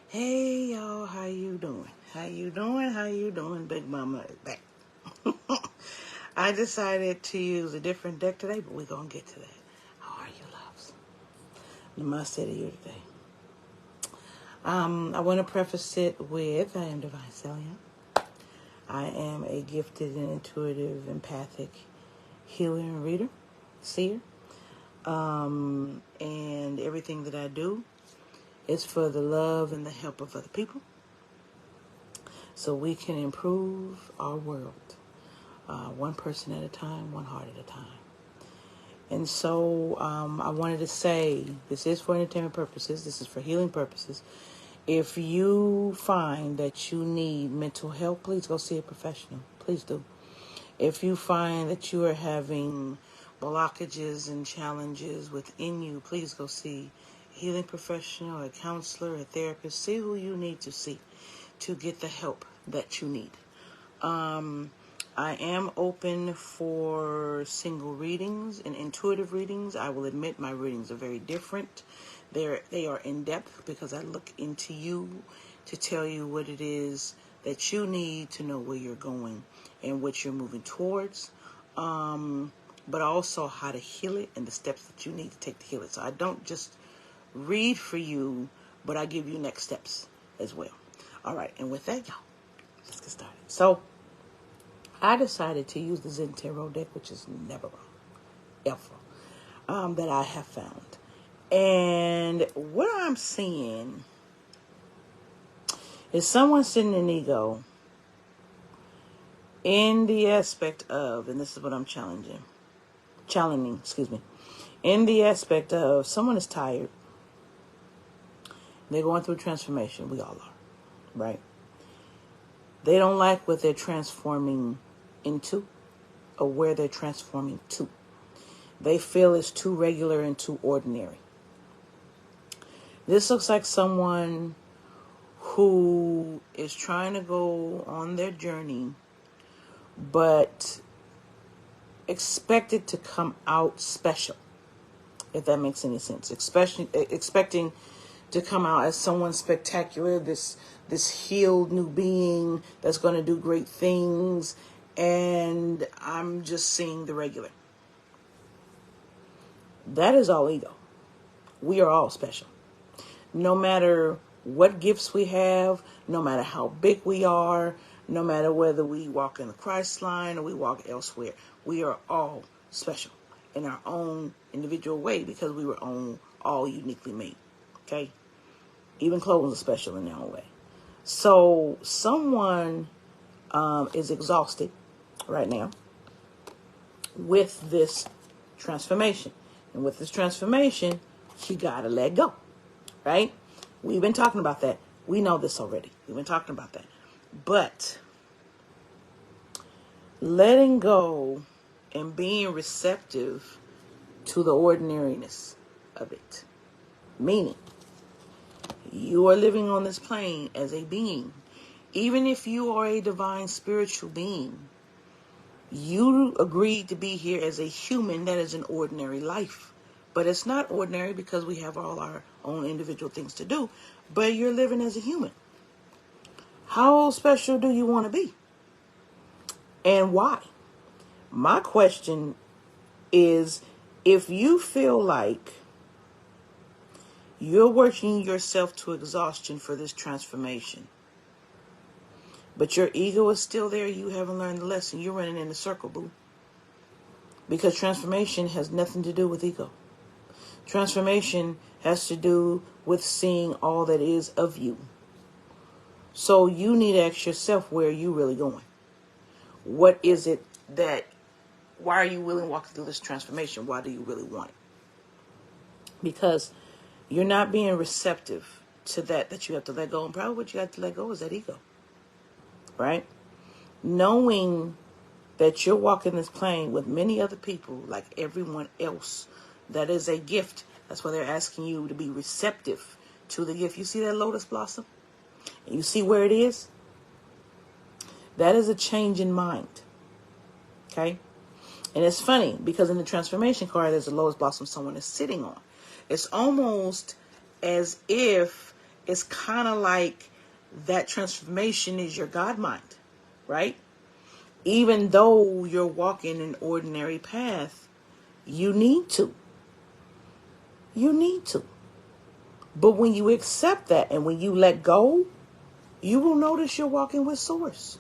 Hey y'all, how you doing? How you doing? How you doing? Big Mama is back. I decided to use a different deck today, but we're going to get to that. How are you, loves? Namaste to you today. I want to preface it with, I am Divine Celiane. I am a gifted and intuitive, empathic healer and reader, seer. And everything that I do is for the love and the help of other people, so we can improve our world, one person at a time, one heart at a time. And so I wanted to say, this is for entertainment purposes, this is for healing purposes. If you find that you need mental help, please go see a professional. Please do. If you find that you are having blockages and challenges within you, please go see a healing professional, a counselor, a therapist. See who you need to see to get the help that you need. I am open for single readings and intuitive readings. I will admit my readings are very different. They are in depth because I look into you to tell you what it is that you need to know where you're going and what you're moving towards, but also how to heal it and the steps that you need to take to heal it. So I don't just read for you, but I give you next steps as well. All right, and with that, y'all, let's get started. So I decided to use the Zen Tarot deck, which is never wrong, ever, that I have found. And what I'm seeing is someone sitting in ego in the aspect of, and this is what I'm challenging, in the aspect of someone is tired. They're going through transformation. We all are, right? They don't like what they're transforming into or where they're transforming to. They feel it's too regular and too ordinary. This looks like someone who is trying to go on their journey, but expect it to come out special, if that makes any sense. Expecting to come out as someone spectacular, this healed new being that's going to do great things, and I'm just seeing the regular. That is all ego. We are all special. No matter what gifts we have, no matter how big we are, no matter whether we walk in the Christ line or we walk elsewhere, we are all special in our own individual way because we were all uniquely made. Okay? Even clothes are special in their own way. So someone is exhausted right now with this transformation. And with this transformation, you got to let go. Right? We've been talking about that. We know this already. We've been talking about that. But letting go and being receptive to the ordinariness of it. Meaning, you are living on this plane as a being. Even if you are a divine spiritual being, you agreed to be here as a human that is an ordinary life. But it's not ordinary because we have all our own individual things to do. But you're living as a human. How special do you want to be? And why? My question is, if you feel like you're working yourself to exhaustion for this transformation, but your ego is still there, you haven't learned the lesson, you're running in a circle, boo. Because transformation has nothing to do with ego. Transformation has to do with seeing all that is of you. So you need to ask yourself, where are you really going? What is it why are you willing to walk through this transformation? Why do you really want it? Because you're not being receptive to that you have to let go. And probably what you have to let go is that ego. Right? Knowing that you're walking this plane with many other people like everyone else. That is a gift. That's why they're asking you to be receptive to the gift. You see that lotus blossom? And you see where it is? That is a change in mind. Okay? And it's funny because in the transformation card, there's a lotus blossom someone is sitting on. It's almost as if it's kind of like that transformation is your God mind, right? Even though you're walking an ordinary path, you need to. You need to. But when you accept that and when you let go, you will notice you're walking with Source.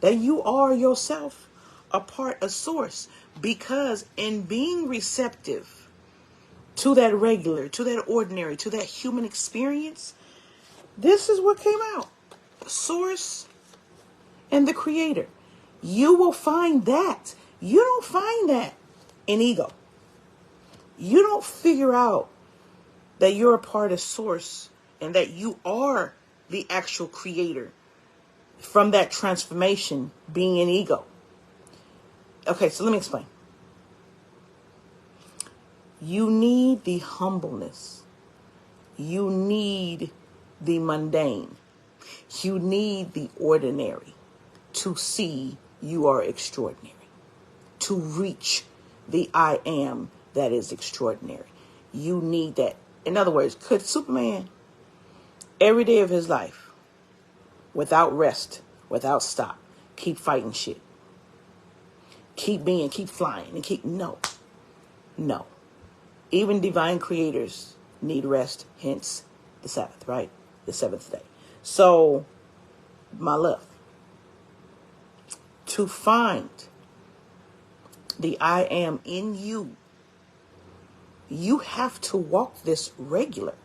That you are yourself a part of Source. Because in being receptive to that regular, to that ordinary, to that human experience, this is what came out. Source and the Creator. You will find that. You don't find that in ego. You don't figure out that you're a part of Source and that you are the actual creator from that transformation being in ego. Okay, so let me explain. You need the humbleness. You need the mundane. You need the ordinary to see you are extraordinary. To reach the I am that is extraordinary. You need that. In other words, could Superman every day of his life, without rest, without stop, keep fighting shit? Keep flying, and no. Even divine creators need rest, hence the Sabbath, right? The seventh day. So, my love, to find the I am in you, you have to walk this regular,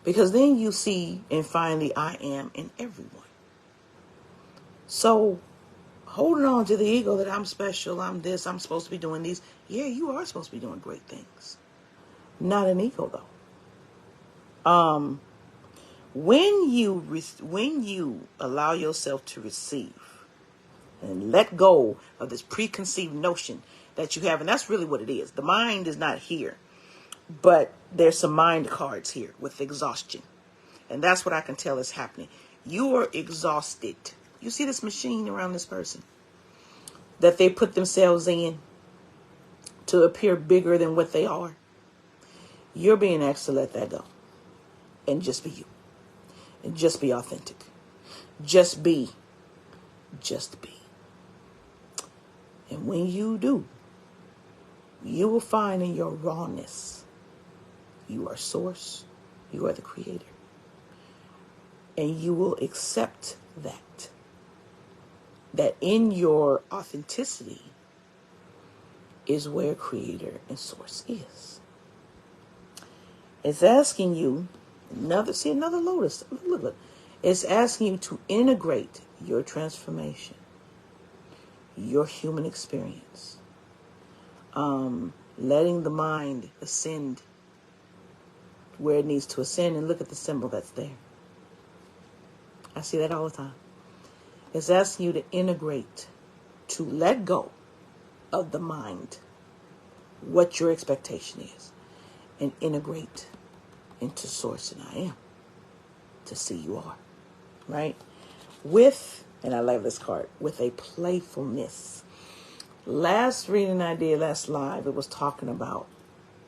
because then you see and find the I am in everyone. So, holding on to the ego that I'm special, I'm this, I'm supposed to be doing these. Yeah, you are supposed to be doing great things. Not an ego, though. When you allow yourself to receive and let go of this preconceived notion that you have, and that's really what it is. The mind is not here, but there's some mind cards here with exhaustion. And that's what I can tell is happening. You are exhausted. You see this machine around this person that they put themselves in to appear bigger than what they are. You're being asked to let that go and just be you. And just be authentic. Just be. And when you do, you will find in your rawness, you are Source, you are the Creator. And you will accept that in your authenticity is where Creator and Source is. It's asking you, another lotus, look. It's asking you to integrate your transformation, your human experience, letting the mind ascend where it needs to ascend, and look at the symbol that's there. I see that all the time. It's asking you to integrate, to let go of the mind, what your expectation is, and integrate into Source and I am to see you are, right? And I love this card, with a playfulness. Last reading I did, last live, it was talking about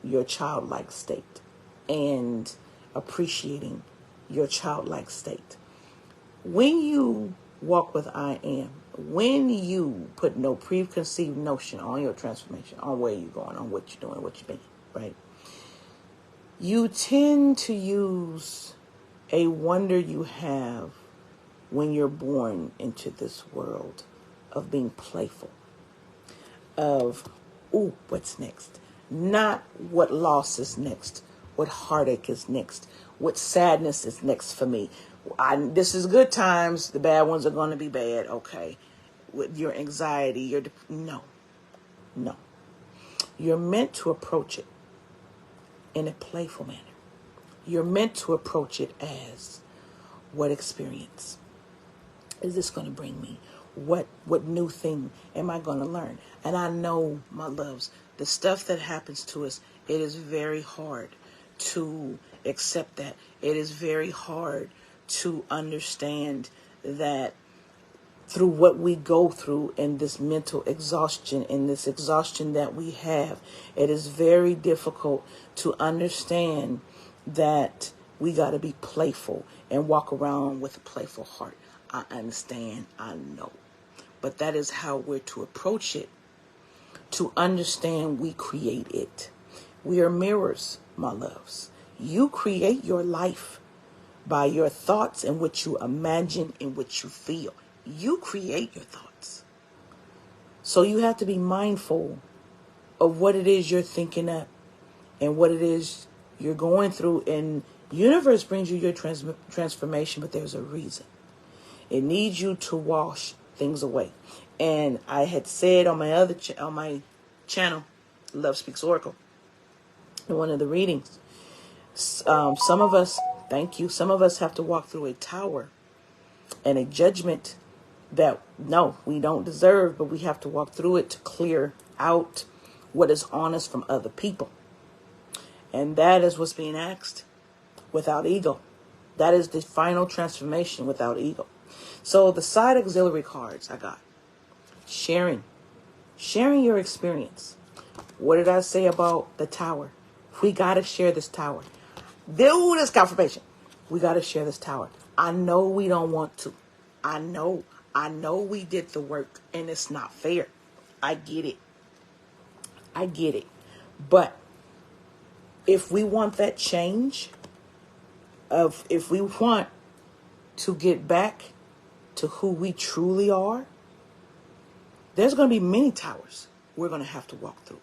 your childlike state and appreciating your childlike state. When you walk with I am, when you put no preconceived notion on your transformation, on where you're going, on what you're doing, what you've been, right? You tend to use a wonder you have when you're born into this world of being playful, of, ooh, what's next? Not what loss is next, what heartache is next, what sadness is next for me. This is good times, the bad ones are going to be bad, okay. With your anxiety, no. You're meant to approach it in a playful manner. You're meant to approach it as, what experience is this going to bring me? What new thing am I going to learn? And I know, my loves, the stuff that happens to us, it is very hard to accept that. It is very hard to understand that through what we go through and this mental exhaustion and this exhaustion that we have, it is very difficult to understand that We got to be playful and walk around with a playful heart. I understand. I know. But that is how we're to approach it. To understand we create it. We are mirrors, my loves. You create your life by your thoughts and what you imagine and what you feel. You create your thoughts. So you have to be mindful of what it is you're thinking of and what it is you're going through. And universe brings you your transformation, but there's a reason. It needs you to wash things away. And I had said on my other on my channel, Love Speaks Oracle, in one of the readings, some of us, thank you, some of us have to walk through a tower and a judgment that, no, we don't deserve, but we have to walk through it to clear out what is on us from other people. And that is what's being asked without ego. That is the final transformation without ego. So the side auxiliary cards I got. Sharing your experience. What did I say about the tower? We got to share this tower. This confirmation. We got to share this tower. I know we don't want to. I know we did the work and it's not fair. I get it. But if we want that change, if we want to get back to who we truly are, there's going to be many towers we're going to have to walk through.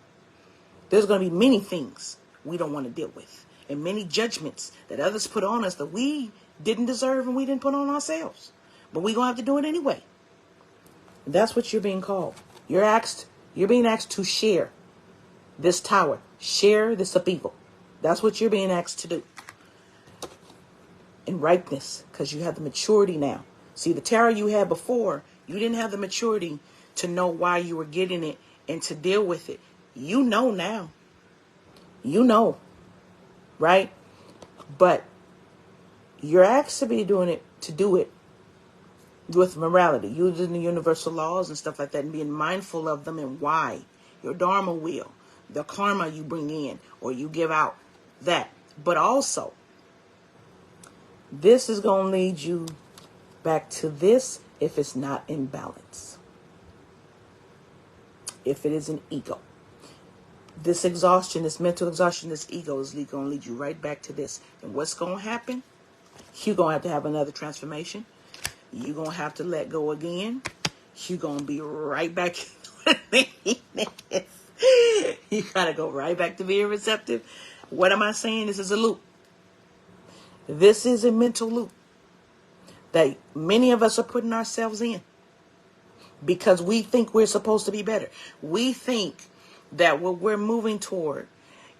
There's going to be many things we don't want to deal with, and many judgments that others put on us that we didn't deserve and we didn't put on ourselves. But we're going to have to do it anyway. That's what you're being called. You're being asked to share this tower. Share this upheaval. That's what you're being asked to do. In ripeness, because you have the maturity now. See, the tower you had before, you didn't have the maturity to know why you were getting it and to deal with it. You know now. You know. Right? But you're asked to be doing it, to do it with morality, using the universal laws and stuff like that, and being mindful of them and why. Your dharma wheel, the karma you bring in or you give out, that. But also, this is going to lead you back to this if it's not in balance. If it is an ego. This exhaustion, this mental exhaustion, this ego is going to lead you right back to this. And what's going to happen? You're going to have another transformation. You're going to have to let go again. You're going to be right back. You got to go right back to being receptive. What am I saying? This is a loop. This is a mental loop that many of us are putting ourselves in because we think we're supposed to be better. We think that what we're moving toward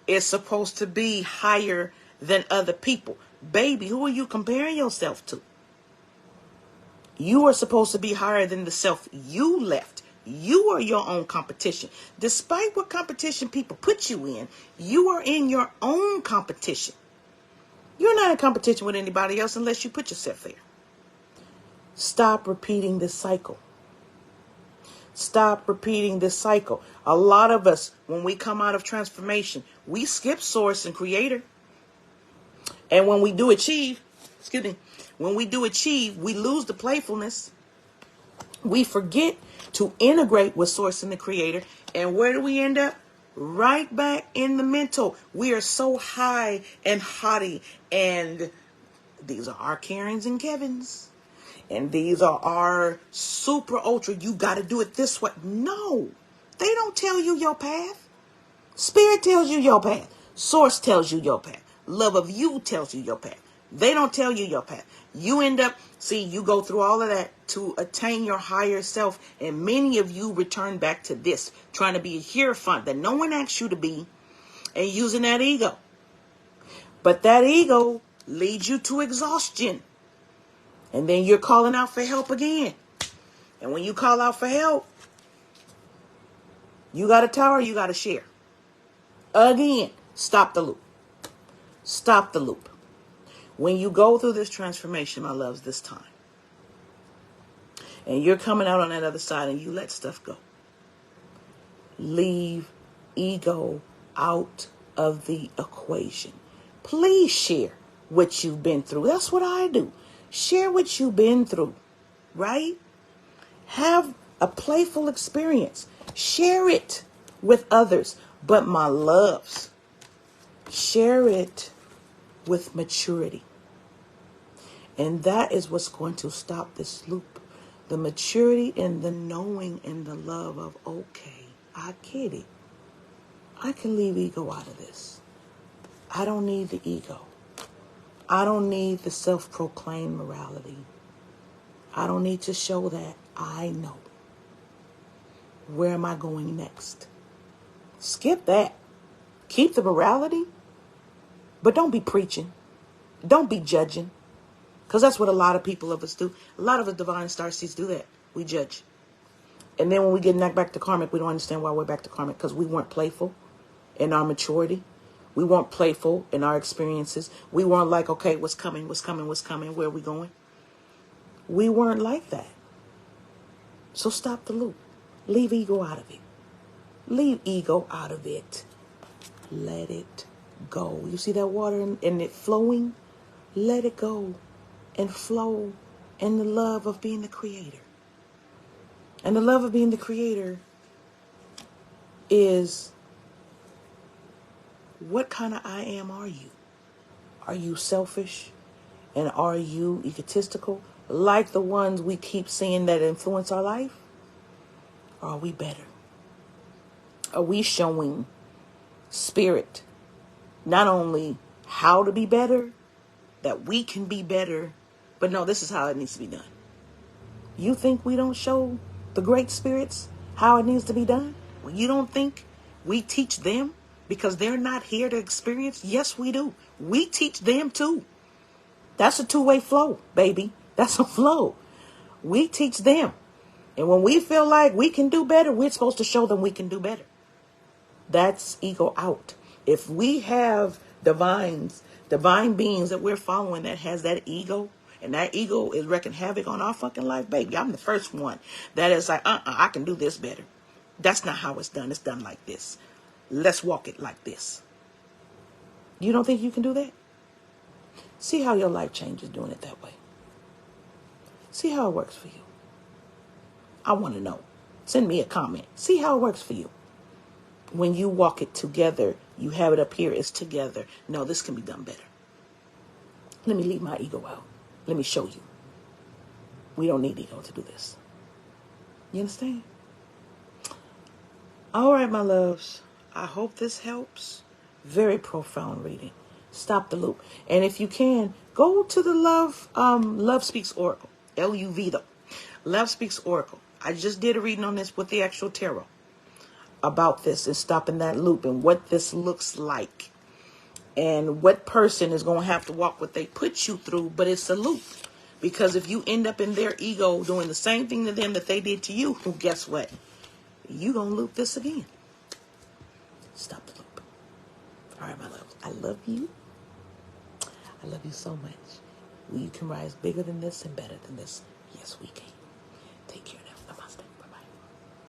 is supposed to be higher than other people. Baby, who are you comparing yourself to? You are supposed to be higher than the self you left. You are your own competition. Despite what competition people put you in, you are in your own competition. You're not in competition with anybody else unless you put yourself there. Stop repeating this cycle. Stop repeating this cycle. A lot of us, when we come out of transformation, we skip source and creator. And when we do achieve, we lose the playfulness. We forget to integrate with source and the creator. And where do we end up? Right back in the mental. We are so high and haughty. And these are our Karens and Kevins. And these are our super ultra. You got to do it this way. No, they don't tell you your path. Spirit tells you your path. Source tells you your path. Love of you tells you your path. They don't tell you your path. You end up, you go through all of that to attain your higher self. And many of you return back to this, trying to be a hierophant that no one asked you to be and using that ego. But that ego leads you to exhaustion. And then you're calling out for help again. And when you call out for help, you got a tower, you got to share. Again, stop the loop. Stop the loop. When you go through this transformation, my loves, this time, and you're coming out on that other side and you let stuff go, leave ego out of the equation. Please share. what you've been through. That's what I do. Share what you've been through, right? Have a playful experience. Share it with others. But my loves, share it with maturity. And that is what's going to stop this loop. The maturity and the knowing and the love of, okay, I get it. I can leave ego out of this. I don't need the ego. I don't need the self-proclaimed morality. I don't need to show that. I know. Where am I going next? Skip that. Keep the morality, but don't be preaching. Don't be judging. Because that's what a lot of people of us do. A lot of us divine starseeds do that. We judge. And then when we get knocked back to karmic, we don't understand why we're back to karmic. Because we weren't playful in our maturity. We weren't playful in our experiences. We weren't like, okay, what's coming, what's coming, what's coming, where are we going? We weren't like that. So stop the loop. Leave ego out of it. Leave ego out of it. Let it go. You see that water and it flowing? Let it go and flow in the love of being the creator. And the love of being the creator is, what kind of I am are you? Are you selfish? And are you egotistical? Like the ones we keep seeing that influence our life? Or are we better? Are we showing spirit not only how to be better, that we can be better, but no, this is how it needs to be done. You think we don't show the great spirits how it needs to be done? Well, you don't think we teach them because they're not here to experience? Yes, we do. We teach them too. That's a two-way flow, baby. That's a flow. We teach them. And when we feel like we can do better, we're supposed to show them we can do better. That's ego out. If we have divine beings that we're following that has that ego, and that ego is wreaking havoc on our fucking life, baby, I'm the first one that is like, I can do this better. That's not how it's done. It's done like this. Let's walk it like this. You don't think you can do that? See how your life changes doing it that way. See how it works for you. I want to know. Send me a comment. See how it works for you. When you walk it together, you have it up here, it's together. No, this can be done better. Let me leave my ego out. Let me show you. We don't need ego to do this. You understand? All right, my loves. I hope this helps. Very profound reading. Stop the loop. And if you can, go to the Love Speaks Oracle. LUV though. Love Speaks Oracle. I just did a reading on this with the actual tarot about this and stopping that loop and what this looks like and what person is going to have to walk what they put you through, but it's a loop. Because if you end up in their ego doing the same thing to them that they did to you, well, guess what? You going to loop this again. Stop the loop. All right, my love. I love you. I love you so much. You can rise bigger than this and better than this. Yes, we can. Take care.